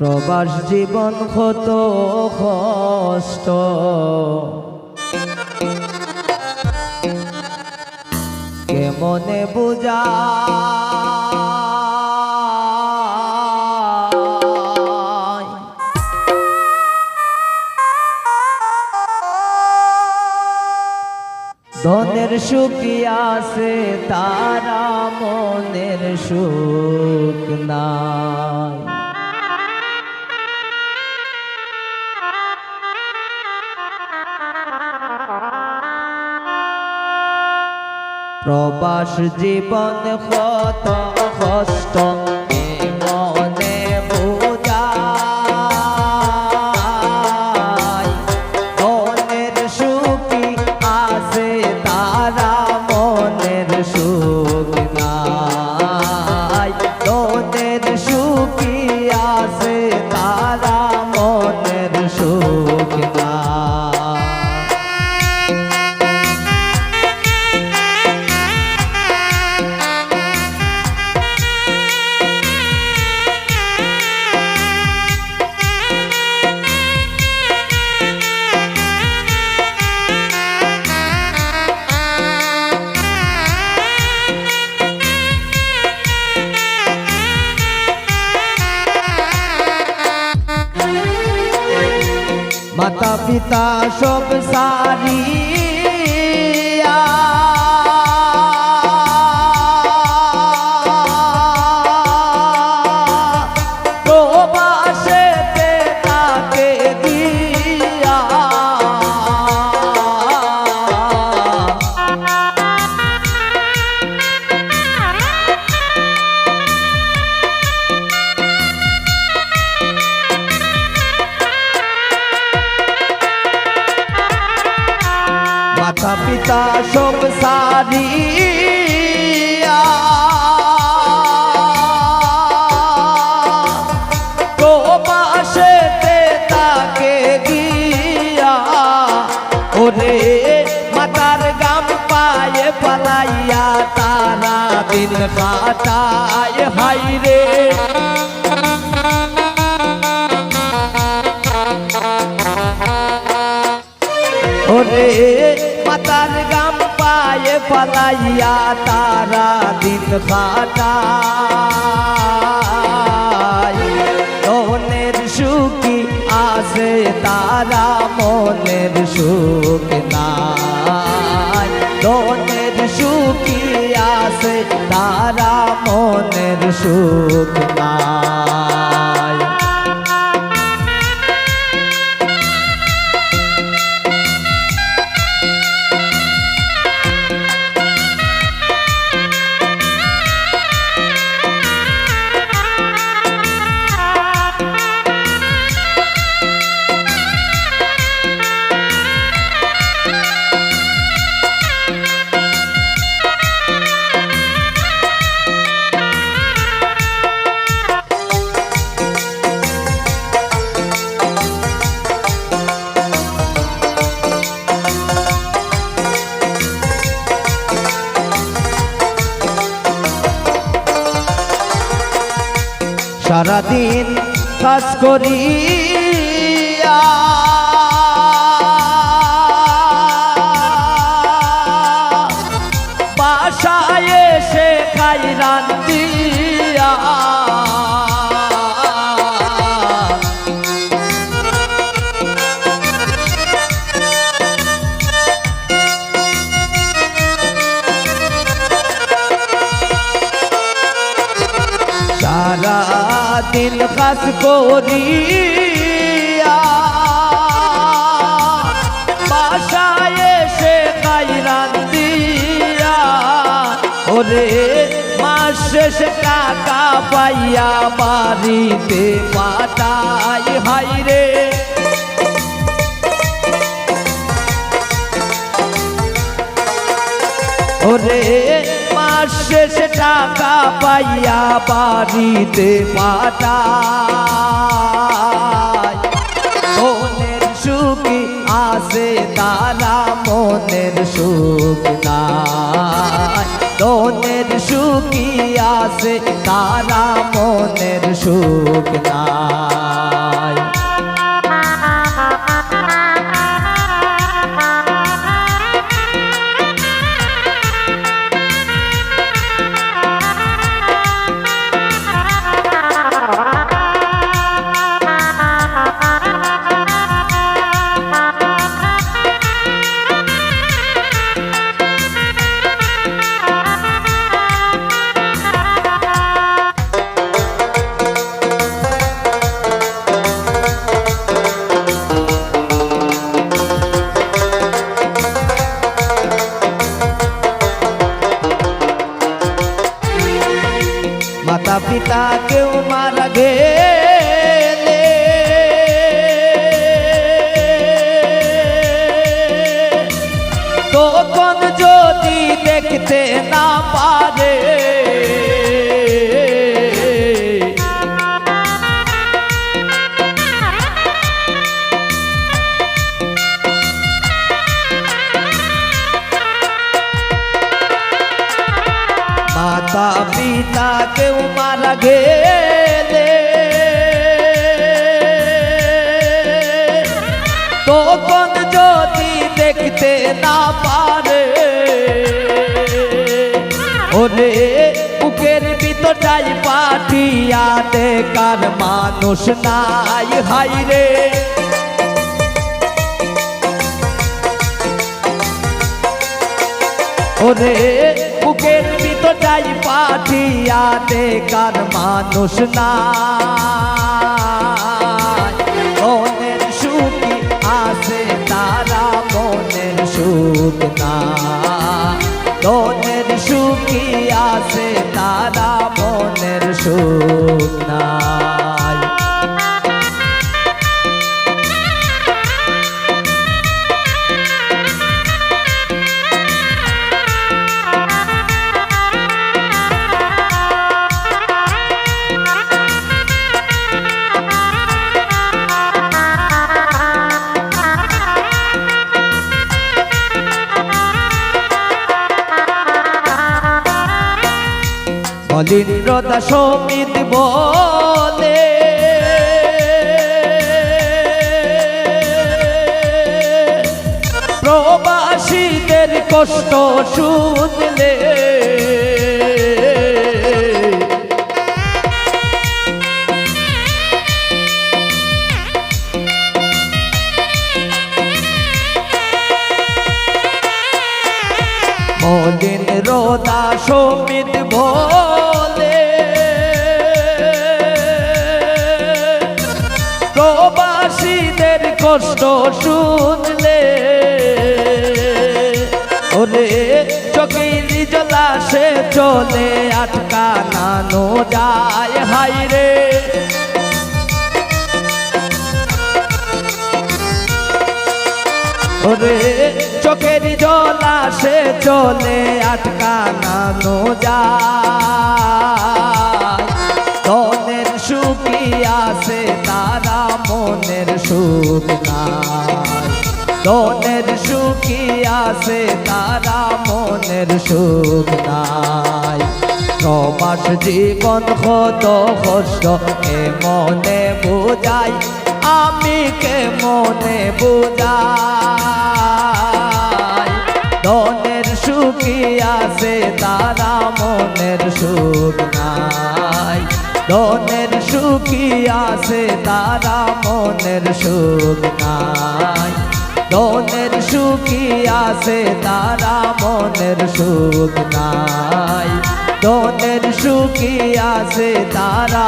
প্রবাস জীবন কত কষ্ট, কেমনে বুঝা ধনের সুখী আছে তারা মনের সুখ নাই। প্রবাস জীবন কত কষ্ট, মনে বুঝাই ধনের সুখী আছে তারা মনের সুখ নাই। ধনের সুখী আছে তারা মনের সুখ নাই। মাতা পিতা সব সারিয়া প্রবাসেতে তাকে দিয়া মাতা পিতা সব সারিয়া প্রবাসেতে তাকে গিয়া ওরে মাতার গাম পায়ে পালাইয়া তারা দিন কাটায় হাইরে। ওরে মাতার গাম পায়ে পালাইয়া তারা দিন কাটায়। ধনের সুখী আছে তারা মনের সুখ নাই। ধনের সুখী আছে তারা মনের সুখ নাই। সারাদিন কাজ করিয়া বাসায় এসে খাই রান্ধিয়া সারাদিন কাজ করিয়া বাসায় এসে খাই রান্ধিয়া ওরে মাস শেষে টাকা পাইয়া বাড়িতে পাঠাই হাইরে। ওরে মাস শেষে টাকা পাইয়া বাড়িতে পাঠায়। মনের সুখী আছে তারা মনের সুখ নাই। ধনের সুখী আছে তারা মনের সুখ নাই। মাতা পিতা কেউ মারা গেলে তখন যদি দেখতে না পারে মাতা পিতা কেউ মারা গেলে তখন যদি দেখতে না পারে ওরে বুকের ভিতরটাই পাঠিয়া দেখার মানুষ নাই হাইরে ওরে বুকের ভিতরটাই পাঠিয়া দেখার মানুষ নাই মনের সুখী আছে তারা মনের সুখ না মনের সুখী আছে তারা মনের সুখ নাই অলিন্দ্র দাস সমিত বলে প্রবাসীদের কষ্ট শুনলে অলিন্দ্র দাস সমিত বলে প্রবাসীদের কষ্ট শুনলে ওরে চোখের জলাশে চলে আটকানো যায় হাইরে ওরে চোখের জলাশে চলে আটকানো যায় মনের সুখী আছে তারা মনের সুখ নাই মনের সুখী আছে তারা মনের সুখ নাই প্রবাস জীবন কত কষ্ট এ মনে বুঝাই আমি কে মনে বুঝাই মনের সুখী আছে তারা মনের সুখ নাই মনের সুখী আছে তারা মনের সুখ নাই মনের সুখী আছে তারা মনের সুখ নাই মনের সুখী আছে তারা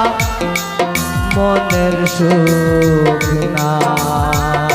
মনের সুখ নাই।